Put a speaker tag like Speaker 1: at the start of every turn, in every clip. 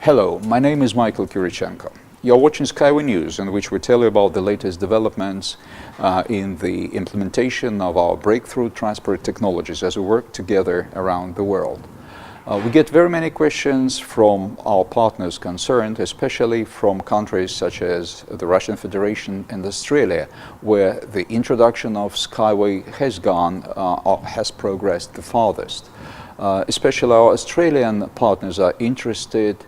Speaker 1: Hello, my name is Michael Kirichenko. You're watching SkyWay News, in which we tell you about the latest developments in the implementation of our breakthrough transport technologies as we work together around the world. We get very many questions from our partners concerned, especially from countries such as the Russian Federation and Australia, where the introduction of SkyWay has progressed the farthest. Especially our Australian partners are interested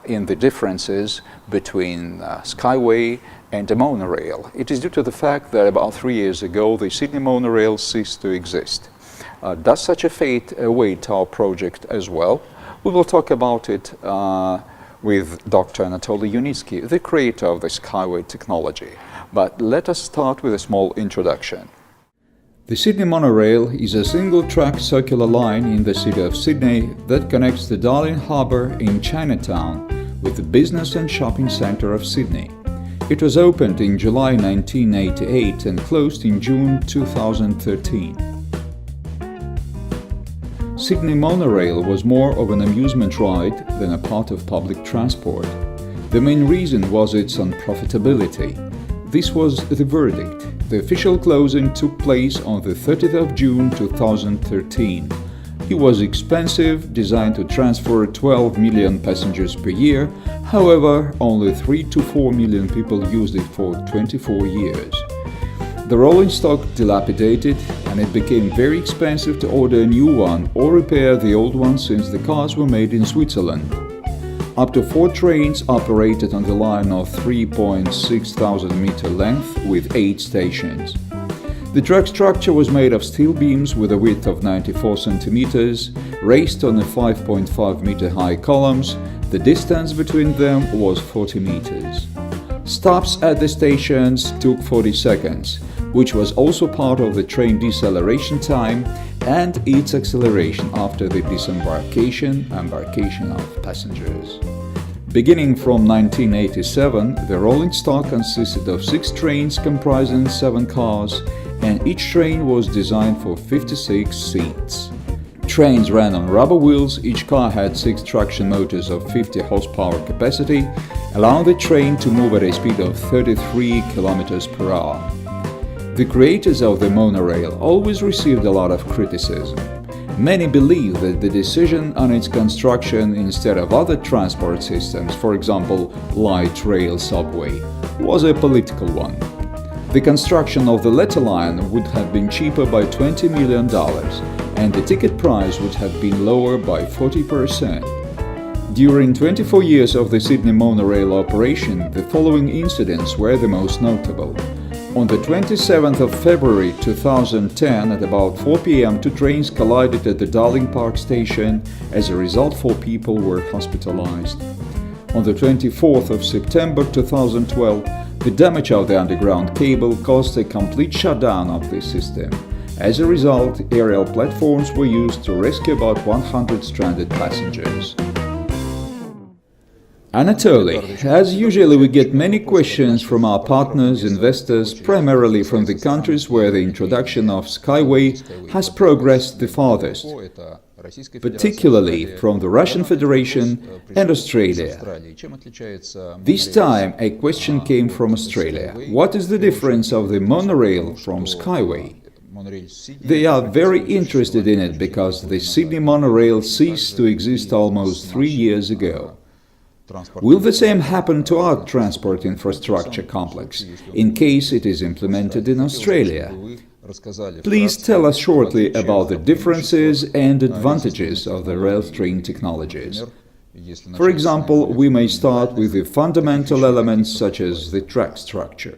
Speaker 1: in the differences between SkyWay and the monorail. It is due to the fact that about 3 years ago the Sydney Monorail ceased to exist. Does such a fate await our project as well? We will talk about it with Dr. Anatoly Yunitsky, the creator of the SkyWay technology. But let us start with a small introduction. The Sydney Monorail is a single-track circular line in the city of Sydney that connects the Darling Harbour in Chinatown with the business and shopping centre of Sydney. It was opened in July 1988 and closed in June 2013. Sydney Monorail was more of an amusement ride than a part of public transport. The main reason was its unprofitability. This was the verdict. The official closing took place on the 30th of June 2013. It was expensive, designed to transfer 12 million passengers per year. However, only 3 to 4 million people used it for 24 years. The rolling stock dilapidated, and it became very expensive to order a new one or repair the old one since the cars were made in Switzerland. Up to 4 trains operated on the line of 3,600 meter length with 8 stations. The track structure was made of steel beams with a width of 94 centimeters, raised on the 5.5 meter high columns. The distance between them was 40 meters. Stops at the stations took 40 seconds, which was also part of the train deceleration time and its acceleration after the embarkation of passengers. Beginning from 1987, the rolling stock consisted of 6 trains comprising 7 cars, and each train was designed for 56 seats. Trains ran on rubber wheels. Each car had 6 traction motors of 50 horsepower capacity, allowing the train to move at a speed of 33 km per hour. The creators of the monorail always received a lot of criticism. Many believe that the decision on its construction instead of other transport systems, for example, light rail subway, was a political one. The construction of the latter line would have been cheaper by $20 million, and the ticket price would have been lower by 40%. During 24 years of the Sydney Monorail operation, the following incidents were the most notable. On the 27th of February 2010, at about 4 p.m., 2 trains collided at the Darling Park station. As a result, 4 people were hospitalized. On the 24th of September 2012, the damage of the underground cable caused a complete shutdown of the system. As a result, aerial platforms were used to rescue about 100 stranded passengers. Anatoly, as usually we get many questions from our partners, investors, primarily from the countries where the introduction of SkyWay has progressed the farthest, particularly from the Russian Federation and Australia. This time a question came from Australia. What is the difference of the monorail from SkyWay? They are very interested in it because the Sydney Monorail ceased to exist almost 3 years ago. Will the same happen to our transport infrastructure complex, in case it is implemented in Australia? Please tell us shortly about the differences and advantages of the rail train technologies. For example, we may start with the fundamental elements such as the track structure.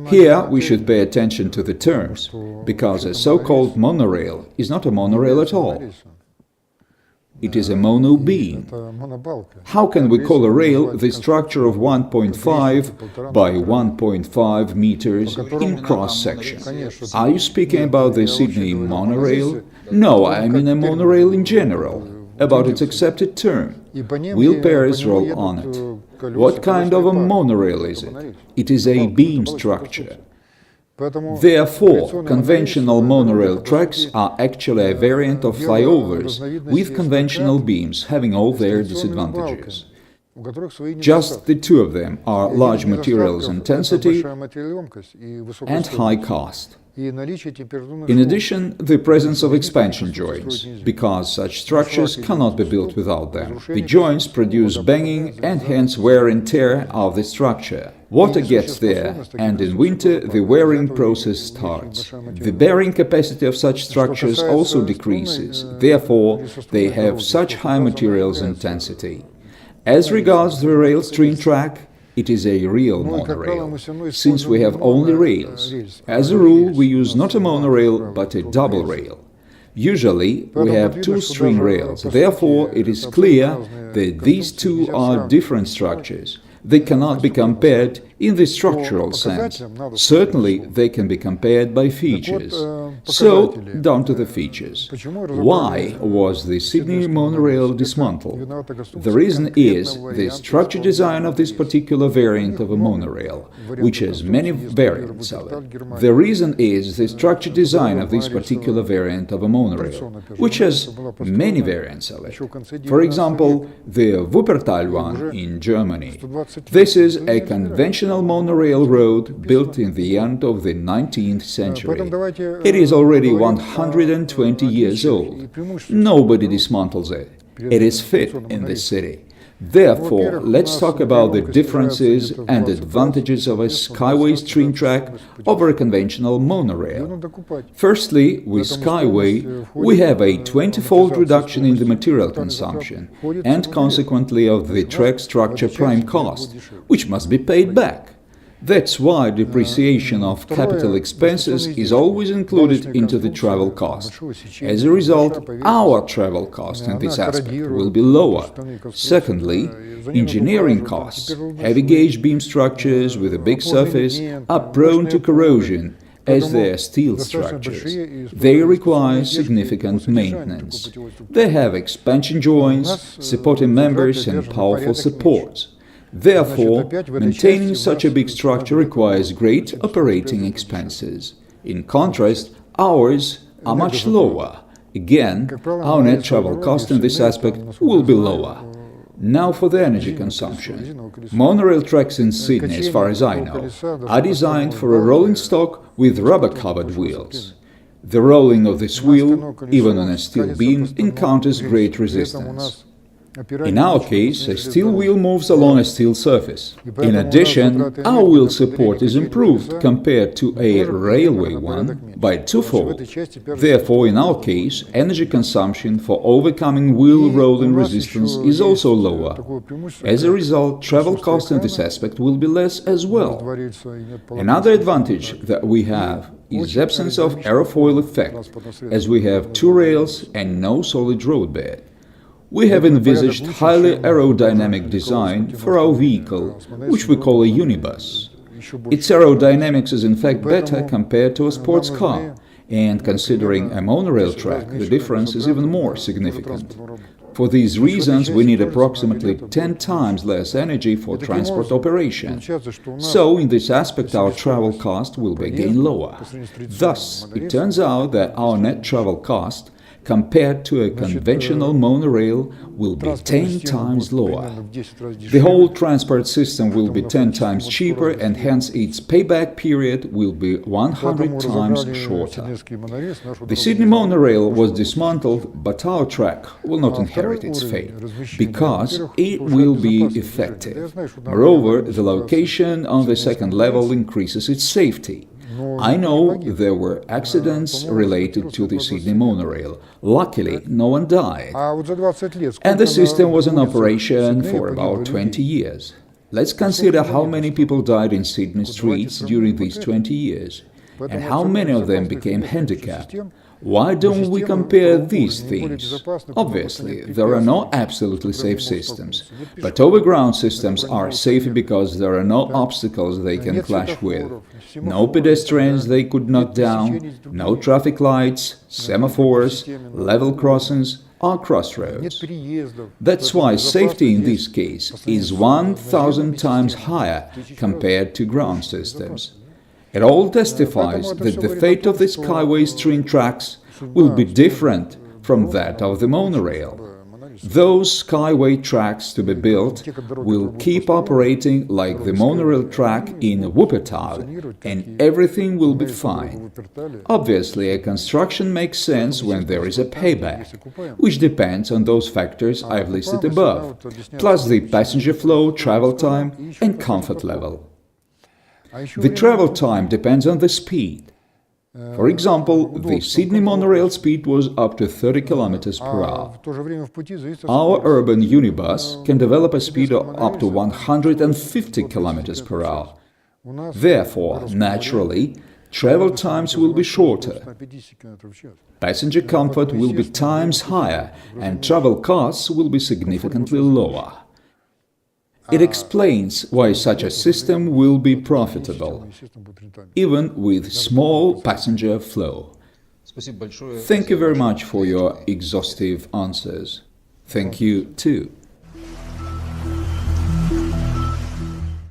Speaker 1: Here we should pay attention to the terms, because a so-called monorail is not a monorail at all. It is a mono-beam. How can we call a rail the structure of 1.5 by 1.5 meters in cross-section? Are you speaking about the Sydney Monorail? No, I mean a monorail in general, about its accepted term. Wheel pairs roll on it. What kind of a monorail is it? It is a beam structure. Therefore, conventional monorail tracks are actually a variant of flyovers with conventional beams having all their disadvantages. Just the two of them are large materials intensity and high cost. In addition, the presence of expansion joints, because such structures cannot be built without them. The joints produce banging and hence wear and tear of the structure. Water gets there, and in winter the wearing process starts. The bearing capacity of such structures also decreases, therefore they have such high materials intensity. As regards the rail train track, it is a real monorail, since we have only rails. As a rule, we use not a monorail, but a double rail. Usually, we have two string rails, therefore it is clear that these two are different structures. They cannot be compared in the structural sense. Certainly, they can be compared by features. So, down to the features. Why was the Sydney Monorail dismantled? The reason is the structure design of this particular variant of a monorail, which has many variants of it. The reason is the structure design of this particular variant of a monorail, which has many variants of it. For example, the Wuppertal one in Germany. This is a conventional monorail road built in the end of the 19th century. It is already 120 years old. Nobody dismantles it. It is fit in the city. Therefore, let's talk about the differences and advantages of a SkyWay train track over a conventional monorail. Firstly, with SkyWay, we have a 20-fold reduction in the material consumption and consequently of the track structure prime cost, which must be paid back. That's why depreciation of capital expenses is always included into the travel cost. As a result, our travel cost in this aspect will be lower. Secondly, engineering costs. Heavy gauge beam structures with a big surface are prone to corrosion, as they are steel structures. They require significant maintenance. They have expansion joints, supporting members and powerful supports. Therefore, maintaining such a big structure requires great operating expenses. In contrast, ours are much lower. Again, our net travel cost in this aspect will be lower. Now for the energy consumption. Monorail tracks in Sydney, as far as I know, are designed for a rolling stock with rubber-covered wheels. The rolling of this wheel, even on a steel beam, encounters great resistance. In our case, a steel wheel moves along a steel surface. In addition, our wheel support is improved compared to a railway one by twofold. Therefore, in our case, energy consumption for overcoming wheel rolling resistance is also lower. As a result, travel cost in this aspect will be less as well. Another advantage that we have is the absence of aerofoil effect, as we have two rails and no solid roadbed. We have envisaged highly aerodynamic design for our vehicle, which we call a unibus. Its aerodynamics is in fact better compared to a sports car, and considering a monorail track, the difference is even more significant. For these reasons, we need approximately 10 times less energy for transport operation. So, in this aspect, our travel cost will be again lower. Thus, it turns out that our net travel cost compared to a conventional monorail will be 10 times lower. The whole transport system will be 10 times cheaper and hence its payback period will be 100 times shorter. The Sydney Monorail was dismantled, but our track will not inherit its fate, because it will be effective. Moreover, the location on the second level increases its safety. I know there were accidents related to the Sydney Monorail. Luckily, no one died. And the system was in operation for about 20 years. Let's consider how many people died in Sydney streets during these 20 years, and how many of them became handicapped. Why don't we compare these things? Obviously, there are no absolutely safe systems, but overground systems are safe because there are no obstacles they can clash with, no pedestrians they could knock down, no traffic lights, semaphores, level crossings, or crossroads. That's why safety in this case is 1,000 times higher compared to ground systems. It all testifies that the fate of the SkyWay's train tracks will be different from that of the monorail. Those SkyWay tracks to be built will keep operating like the monorail track in Wuppertal, and everything will be fine. Obviously, a construction makes sense when there is a payback, which depends on those factors I've listed above, plus the passenger flow, travel time, and comfort level. The travel time depends on the speed. For example, the Sydney Monorail speed was up to 30 km per hour. Our urban unibus can develop a speed of up to 150 km per hour. Therefore, naturally, travel times will be shorter. Passenger comfort will be times higher, and travel costs will be significantly lower. It explains why such a system will be profitable, even with small passenger flow. Thank you very much for your exhaustive answers. Thank you too.